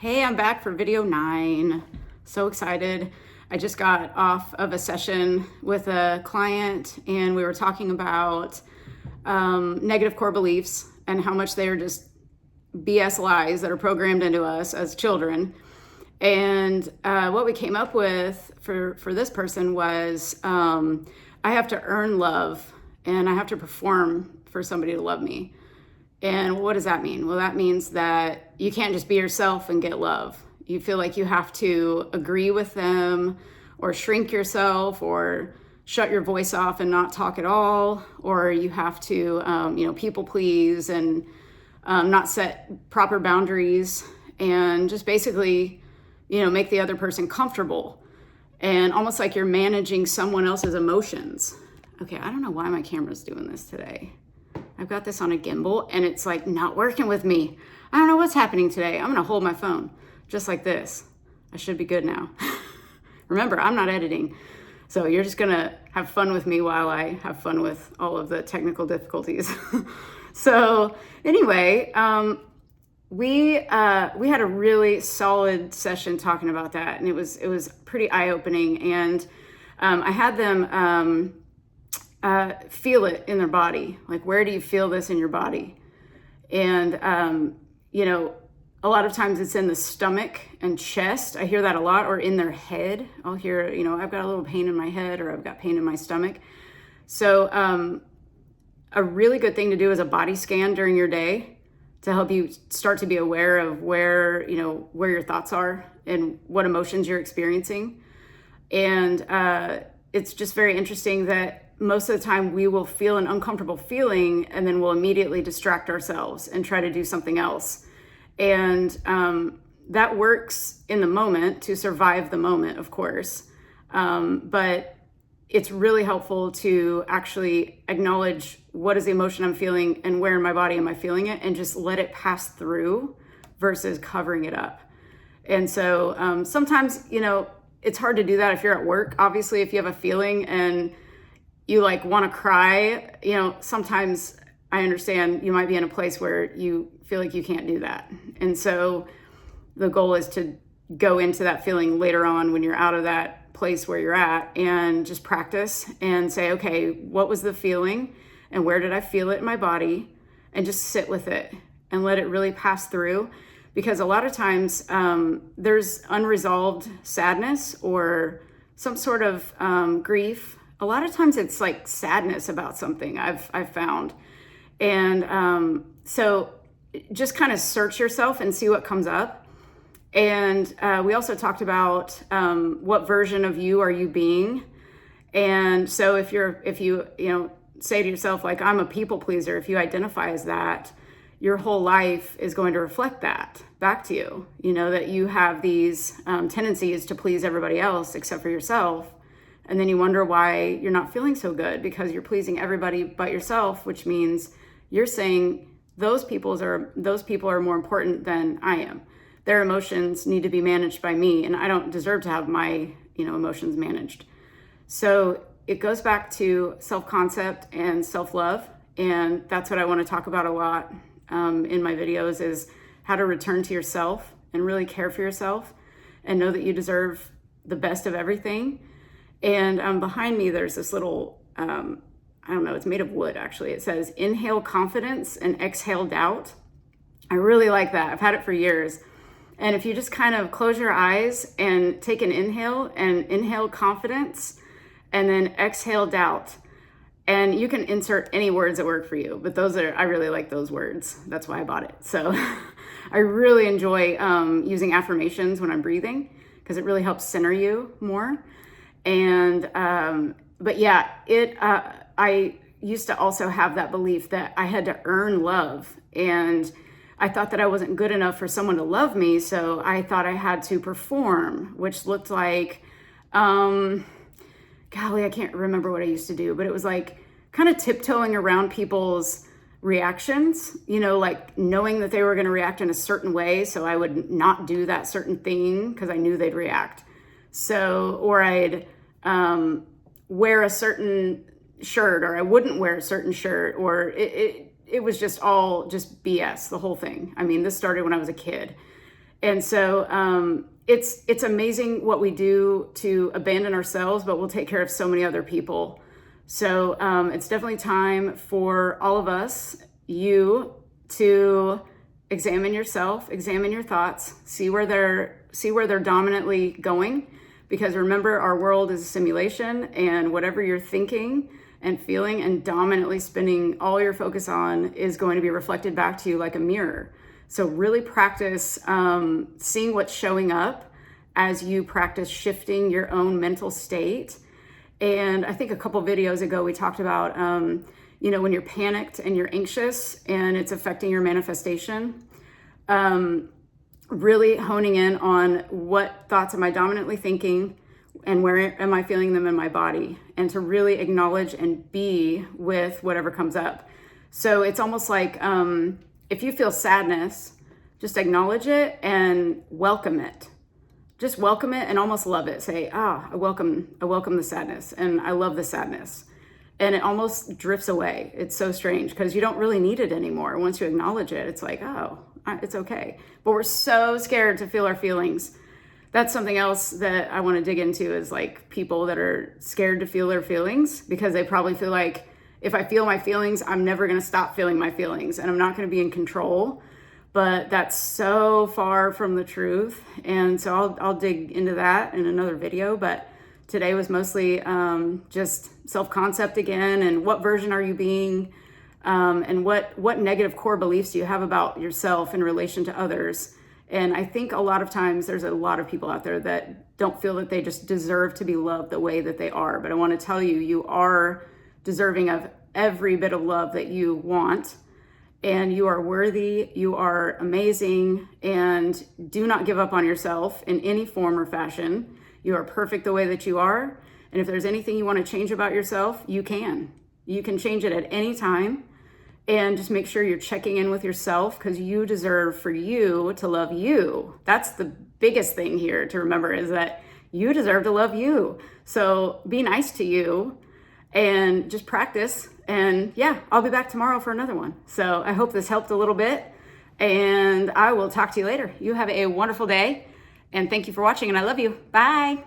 Hey, I'm back for video 9. So excited. I just got off of a session with a client and we were talking about negative core beliefs and how much they are just BS lies that are programmed into us as children. And what we came up with for this person was I have to earn love and I have to perform for somebody to love me. And what does that mean? Well, that means that you can't just be yourself and get love. You feel like you have to agree with them or shrink yourself or shut your voice off and not talk at all. Or you have to, people please and not set proper boundaries and just basically, make the other person comfortable and almost like you're managing someone else's emotions. Okay, I don't know why my camera's doing this today. I've got this on a gimbal and it's like not working with me. I don't know what's happening today. I'm gonna hold my phone just like this. I should be good now. Remember, I'm not editing. So you're just gonna have fun with me while I have fun with all of the technical difficulties. So anyway, we had a really solid session talking about that, and it was pretty eye-opening. And I had them feel it in their body. Like, where do you feel this in your body? And, a lot of times it's in the stomach and chest. I hear that a lot, or in their head. I'll hear, I've got a little pain in my head or I've got pain in my stomach. So a really good thing to do is a body scan during your day to help you start to be aware of where your thoughts are and what emotions you're experiencing. And it's just very interesting that most of the time we will feel an uncomfortable feeling and then we'll immediately distract ourselves and try to do something else. And that works in the moment to survive the moment, of course. But it's really helpful to actually acknowledge what is the emotion I'm feeling and where in my body am I feeling it, and just let it pass through versus covering it up. And so sometimes, it's hard to do that if you're at work. Obviously, if you have a feeling and you want to cry, sometimes I understand you might be in a place where you feel like you can't do that. And so the goal is to go into that feeling later on when you're out of that place where you're at and just practice and say, okay, what was the feeling and where did I feel it in my body? And just sit with it and let it really pass through. Because a lot of times there's unresolved sadness or some sort of grief. A lot of times it's like sadness about something I've found. And so just kind of search yourself and see what comes up. And we also talked about what version of you are you being. And so if you say to yourself, like, I'm a people pleaser, if you identify as that, your whole life is going to reflect that back to you, that you have these tendencies to please everybody else except for yourself. And then you wonder why you're not feeling so good because you're pleasing everybody but yourself, which means you're saying those people are more important than I am. Their emotions need to be managed by me, and I don't deserve to have my, emotions managed. So it goes back to self-concept and self-love, and that's what I want to talk about a lot in my videos, is how to return to yourself and really care for yourself and know that you deserve the best of everything. And behind me, there's this little, it's made of wood, actually. It says, inhale confidence and exhale doubt. I really like that. I've had it for years. And if you just kind of close your eyes and take an inhale and inhale confidence and then exhale doubt. And you can insert any words that work for you, but I really like those words. That's why I bought it. So I really enjoy using affirmations when I'm breathing because it really helps center you more. And, but yeah, I used to also have that belief that I had to earn love, and I thought that I wasn't good enough for someone to love me. So I thought I had to perform, which looked like, golly, I can't remember what I used to do, but it was like kind of tiptoeing around people's reactions, like knowing that they were going to react in a certain way. So I would not do that certain thing because I knew they'd react. So, or I'd wear a certain shirt, or I wouldn't wear a certain shirt, or it was just all just BS, the whole thing. I mean, this started when I was a kid. And so it's amazing what we do to abandon ourselves, but we'll take care of so many other people. So it's definitely time for all of us, you, to examine yourself, examine your thoughts, see where they're dominantly going. Because remember, our world is a simulation, and whatever you're thinking and feeling and dominantly spending all your focus on is going to be reflected back to you like a mirror. So really practice seeing what's showing up as you practice shifting your own mental state. And I think a couple videos ago, we talked about, when you're panicked and you're anxious and it's affecting your manifestation, really honing in on what thoughts am I dominantly thinking and where am I feeling them in my body, and to really acknowledge and be with whatever comes up. So it's almost like if you feel sadness, just acknowledge it and welcome it. Just welcome it and almost love it. Say, I welcome the sadness, and I love the sadness. And it almost drifts away. It's so strange because you don't really need it anymore. Once you acknowledge it, it's like, it's okay. But we're so scared to feel our feelings. That's something else that I want to dig into, is like people that are scared to feel their feelings because they probably feel like, if I feel my feelings, I'm never going to stop feeling my feelings and I'm not going to be in control. But that's so far from the truth. And so I'll dig into that in another video. But today was mostly just self-concept again, and what version are you being, and what negative core beliefs do you have about yourself in relation to others. And I think a lot of times there's a lot of people out there that don't feel that they just deserve to be loved the way that they are. But I want to tell you, you are deserving of every bit of love that you want, and you are worthy, you are amazing, and do not give up on yourself in any form or fashion. You are perfect the way that you are. And if there's anything you want to change about yourself, you can. You can change it at any time. And just make sure you're checking in with yourself, because you deserve for you to love you. That's the biggest thing here to remember, is that you deserve to love you. So be nice to you and just practice. And yeah, I'll be back tomorrow for another one. So I hope this helped a little bit, and I will talk to you later. You have a wonderful day, and thank you for watching, and I love you. Bye.